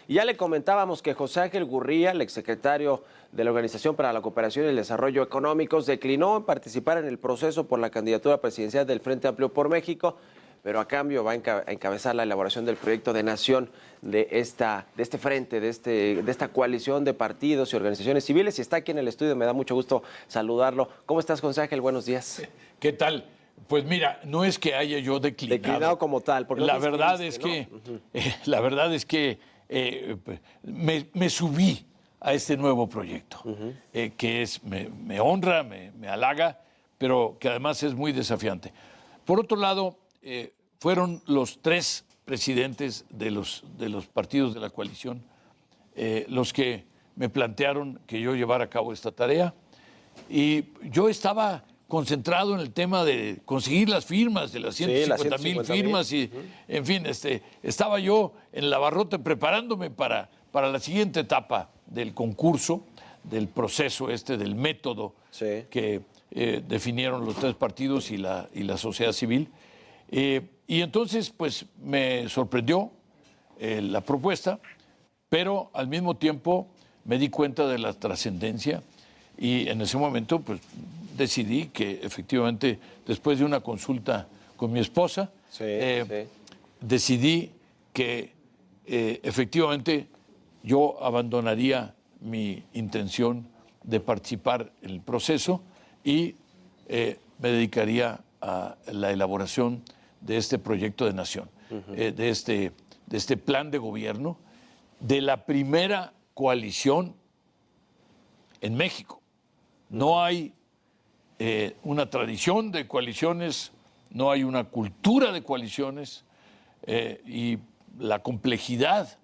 Y ya le comentábamos que José Ángel Gurría, el exsecretario de la Organización para la Cooperación y el Desarrollo Económicos, declinó en participar en el proceso por la candidatura presidencial del Frente Amplio por México, pero a cambio va a encabezar la elaboración del proyecto de nación de este frente, de esta coalición de partidos y organizaciones civiles. Y está aquí en el estudio, me da mucho gusto saludarlo. ¿Cómo estás, José Ángel? Buenos días. ¿Qué tal? Pues mira, no es que haya yo declinado. Declinado como tal. Porque la verdad es que, la verdad es que me subí a este nuevo proyecto, que me honra, me halaga, pero que además es muy desafiante. Por otro lado, fueron los tres presidentes de los partidos de la coalición los que me plantearon que yo llevara a cabo esta tarea, y yo estaba concentrado en el tema de conseguir las firmas, de las 150,000 firmas, y en fin, estaba yo en el abarrote preparándome para la siguiente etapa del concurso, del proceso del método que definieron los tres partidos y la sociedad civil. Y entonces, pues, me sorprendió la propuesta, pero al mismo tiempo me di cuenta de la trascendencia, y en ese momento, pues, decidí que efectivamente, después de una consulta con mi esposa, decidí que efectivamente yo abandonaría mi intención de participar en el proceso y me dedicaría a la elaboración de este proyecto de nación, de este plan de gobierno, de la primera coalición en México. No hay una tradición de coaliciones, no hay una cultura de coaliciones, y la complejidad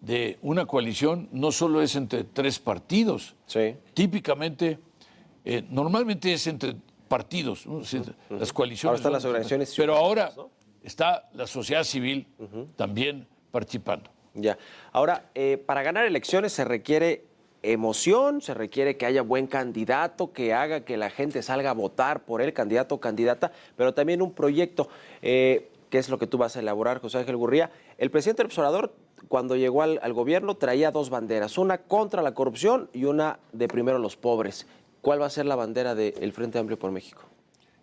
de una coalición no solo es entre tres partidos, típicamente, normalmente es entre partidos, ¿no? Las coaliciones. Ahora están las organizaciones, pero ahora está la sociedad civil también participando. Ya. Ahora, para ganar elecciones se requiere emoción, se requiere que haya buen candidato, que haga que la gente salga a votar por el candidato o candidata, pero también un proyecto, que es lo que tú vas a elaborar, José Ángel Gurría. El presidente López Obrador, cuando llegó al gobierno, traía dos banderas, una contra la corrupción y una de primero los pobres. ¿Cuál va a ser la bandera del Frente Amplio por México?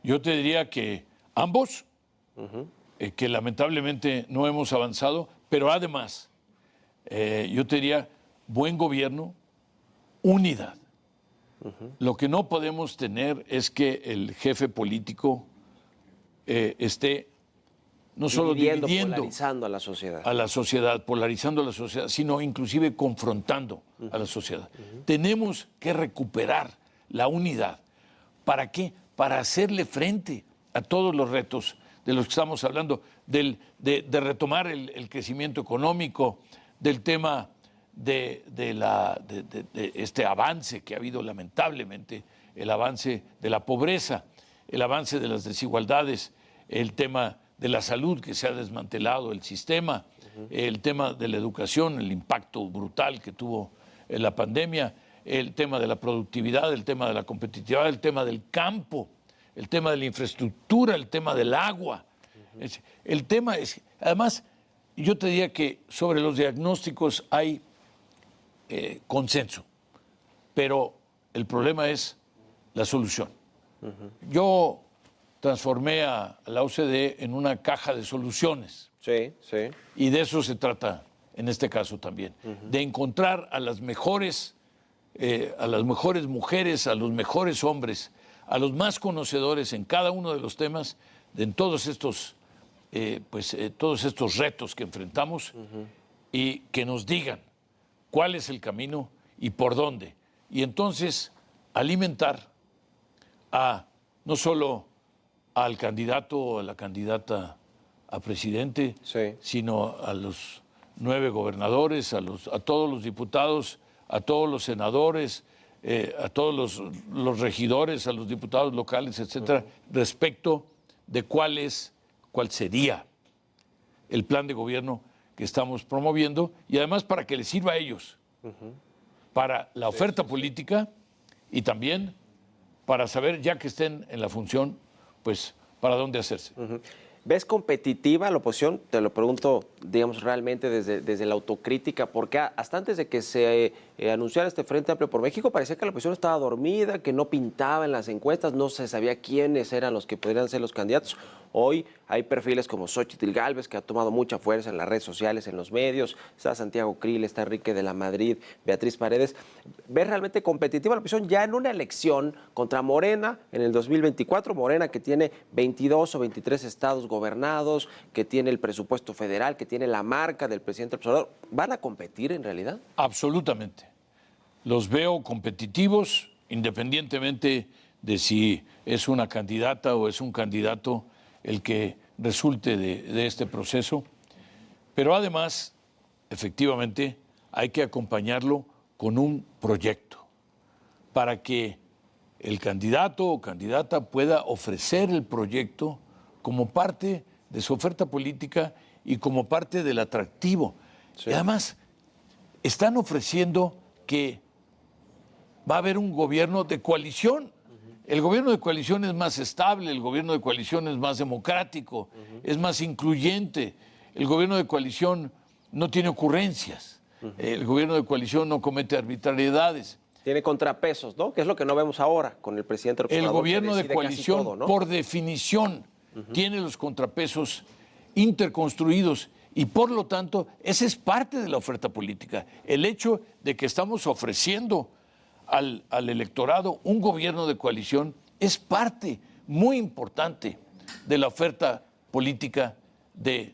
Yo te diría que ambos, que lamentablemente no hemos avanzado, pero además, yo te diría buen gobierno, unidad. Lo que no podemos tener es que el jefe político esté no solo dividiendo, polarizando a la sociedad. Polarizando a la sociedad, sino inclusive confrontando a la sociedad. Tenemos que recuperar la unidad. ¿Para qué? Para hacerle frente a todos los retos de los que estamos hablando, de retomar el crecimiento económico, del tema de este avance que ha habido lamentablemente, el avance de la pobreza, el avance de las desigualdades, el tema de la salud, que se ha desmantelado el sistema, el tema de la educación, el impacto brutal que tuvo la pandemia, el tema de la productividad, el tema de la competitividad, el tema del campo, el tema de la infraestructura, el tema del agua. El tema es, además, yo te diría que sobre los diagnósticos hay consenso, pero el problema es la solución. Yo transformé a la OCDE en una caja de soluciones. Y de eso se trata en este caso también, de encontrar a las mejores mujeres, a los mejores hombres, a los más conocedores en cada uno de los temas, en todos estos retos que enfrentamos, y que nos digan cuál es el camino y por dónde. Y entonces alimentar no solo al candidato o a la candidata a presidente, sino a los 9 gobernadores, a todos los diputados, a todos los senadores, a todos los regidores, a los diputados locales, etcétera, respecto de cuál sería el plan de gobierno que estamos promoviendo, y además para que les sirva a ellos, para la oferta política, y también para saber, ya que estén en la función, pues para dónde hacerse. ¿Ves competitiva la oposición? Te lo pregunto, digamos, realmente desde la autocrítica, porque hasta antes de que se anunciara este Frente Amplio por México, parecía que la oposición estaba dormida, que no pintaba en las encuestas, no se sabía quiénes eran los que podrían ser los candidatos. Hoy hay perfiles como Xóchitl Gálvez, que ha tomado mucha fuerza en las redes sociales, en los medios, está Santiago Krill, está Enrique de la Madrid, Beatriz Paredes. ¿Ves realmente competitiva la oposición ya en una elección contra Morena en el 2024? Morena que tiene 22 o 23 estados gobernados, que tiene el presupuesto federal, que tiene la marca del presidente López Obrador. ¿Van a competir en realidad? Absolutamente. Los veo competitivos, independientemente de si es una candidata o es un candidato el que resulte de este proceso. Pero además, efectivamente, hay que acompañarlo con un proyecto para que el candidato o candidata pueda ofrecer el proyecto como parte de su oferta política y como parte del atractivo. Sí. Y además, están ofreciendo que va a haber un gobierno de coalición. El gobierno de coalición es más estable, el gobierno de coalición es más democrático, es más incluyente. El gobierno de coalición no tiene ocurrencias. El gobierno de coalición no comete arbitrariedades. Tiene contrapesos, ¿no? Que es lo que no vemos ahora con el presidente López Obrador. El gobierno de coalición, todo, ¿no? Por definición, tiene los contrapesos interconstruidos y por lo tanto, esa es parte de la oferta política. El hecho de que estamos ofreciendo al electorado un gobierno de coalición es parte muy importante de la oferta política del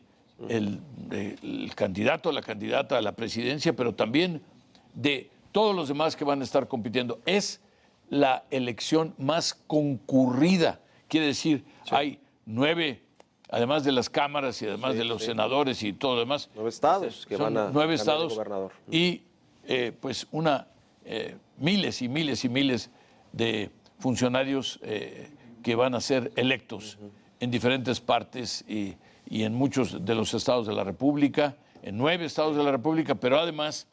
candidato o la candidata a la presidencia, pero también de todos los demás que van a estar compitiendo. Es la elección más concurrida. Quiere decir, sí, hay 9, además de las cámaras y además de los senadores y todo lo demás. 9 estados que van a 9 estados gobernador. Y pues miles y miles y miles de funcionarios que van a ser electos en diferentes partes y en muchos de los estados de la República, en 9 estados de la República, pero además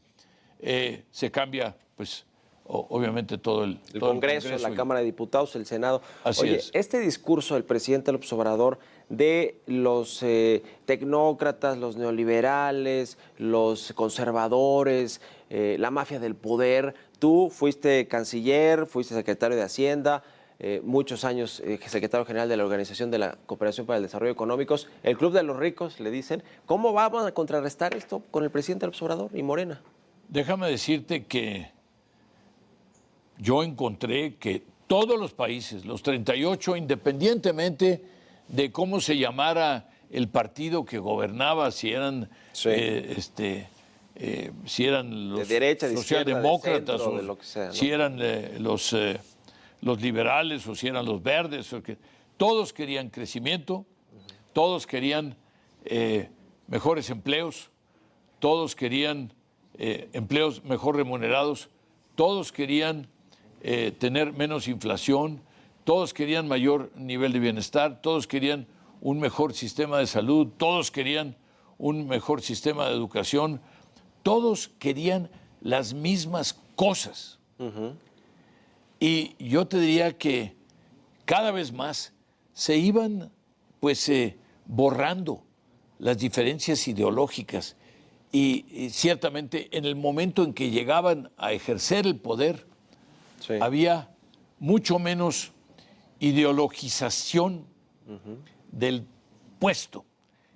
se cambia, pues, obviamente todo el Congreso, la Cámara de Diputados, el Senado. Así es. Este discurso del presidente López Obrador de los tecnócratas, los neoliberales, los conservadores, la mafia del poder. Tú fuiste canciller, fuiste secretario de Hacienda, muchos años secretario general de la Organización de la Cooperación para el Desarrollo Económicos, el Club de los Ricos, le dicen. ¿Cómo vamos a contrarrestar esto con el presidente López Obrador y Morena? Déjame decirte que yo encontré que todos los países, los 38, independientemente de cómo se llamara el partido que gobernaba, si eran, sí, si eran los de derecha, de socialdemócratas, izquierda, de centro, de lo que sea, ¿no? Si eran los liberales o si eran los verdes, todos querían crecimiento, todos querían mejores empleos, todos querían empleos mejor remunerados, todos querían tener menos inflación, todos querían mayor nivel de bienestar, todos querían un mejor sistema de salud, todos querían un mejor sistema de educación, todos querían las mismas cosas. Y yo te diría que cada vez más se iban pues borrando las diferencias ideológicas y ciertamente en el momento en que llegaban a ejercer el poder, sí, había mucho menos ideologización del puesto,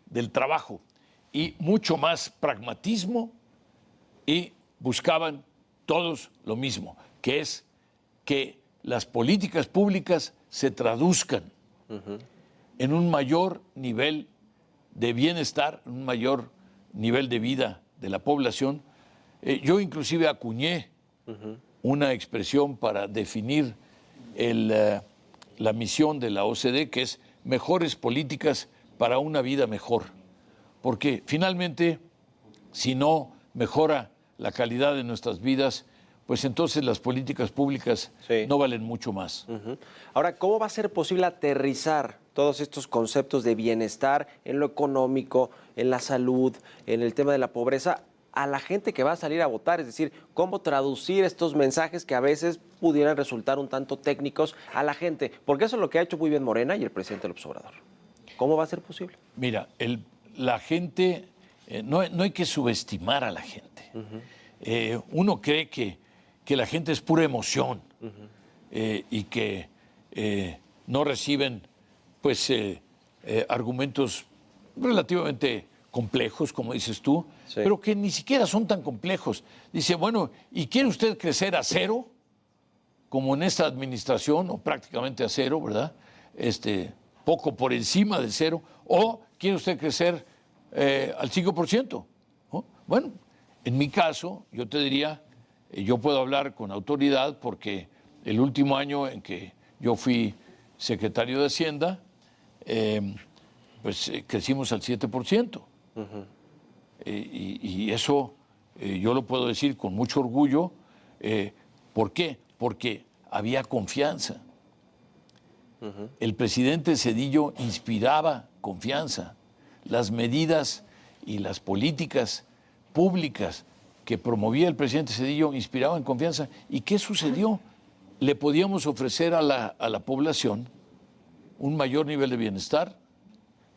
del trabajo, y mucho más pragmatismo, y buscaban todos lo mismo, que es que las políticas públicas se traduzcan en un mayor nivel de bienestar, un mayor nivel de vida de la población. Yo inclusive acuñé una expresión para definir la misión de la OCDE, que es mejores políticas para una vida mejor. Porque finalmente, si no mejora la calidad de nuestras vidas, pues entonces las políticas públicas, sí, no valen mucho más. Ahora, ¿cómo va a ser posible aterrizar todos estos conceptos de bienestar en lo económico, en la salud, en el tema de la pobreza, a la gente que va a salir a votar? Es decir, ¿cómo traducir estos mensajes que a veces pudieran resultar un tanto técnicos a la gente? Porque eso es lo que ha hecho muy bien Morena y el presidente López Obrador. ¿Cómo va a ser posible? Mira, la gente, no hay que subestimar a la gente. Uno cree que la gente es pura emoción y que no reciben pues argumentos relativamente complejos, como dices tú, Sí. pero que ni siquiera son tan complejos. Dice, bueno, ¿y quiere usted crecer a cero? Como en esta administración, o prácticamente a cero, ¿verdad? Poco por encima de cero, o quiere usted crecer al 5%. ¿No? Bueno, en mi caso, yo te diría, yo puedo hablar con autoridad porque el último año en que yo fui secretario de Hacienda, pues crecimos al 7%. Y eso yo lo puedo decir con mucho orgullo. ¿Por qué? Porque había confianza. El presidente Zedillo inspiraba confianza. Las medidas y las políticas públicas que promovía el presidente Zedillo inspiraban confianza. ¿Y qué sucedió? Le podíamos ofrecer a la población un mayor nivel de bienestar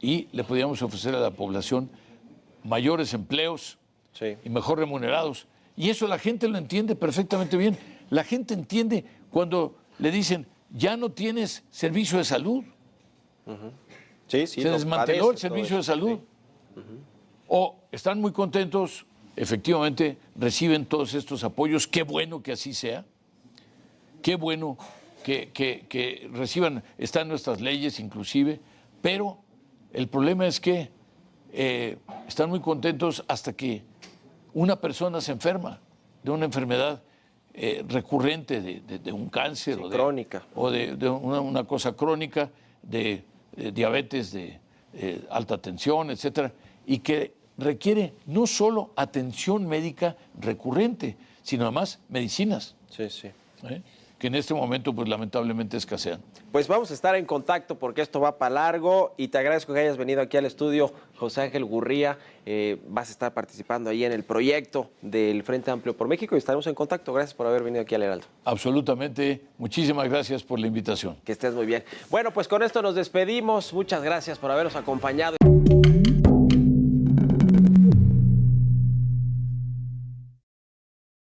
y le podíamos ofrecer a la población mayores empleos Sí. y mejor remunerados. Y eso la gente lo entiende perfectamente bien. La gente entiende cuando le dicen, ya no tienes servicio de salud. Sí, sí. Se no desmanteló el padece todo servicio de eso, salud. sí. O están muy contentos, efectivamente reciben todos estos apoyos. Qué bueno que así sea. Qué bueno que reciban, están nuestras leyes inclusive, pero el problema es que están muy contentos hasta que una persona se enferma de una enfermedad recurrente de un cáncer Sí, o crónica. o de una cosa crónica, de diabetes, de alta tensión, etcétera, y que requiere no solo atención médica recurrente, sino además medicinas, Sí, sí. que en este momento pues lamentablemente escasean. Pues vamos a estar en contacto porque esto va para largo y te agradezco que hayas venido aquí al estudio, José Ángel Gurría. Vas a estar participando ahí en el proyecto del Frente Amplio por México y estaremos en contacto. Gracias por haber venido aquí al Heraldo. Absolutamente. Muchísimas gracias por la invitación. Que estés muy bien. Bueno, pues con esto nos despedimos. Muchas gracias por habernos acompañado.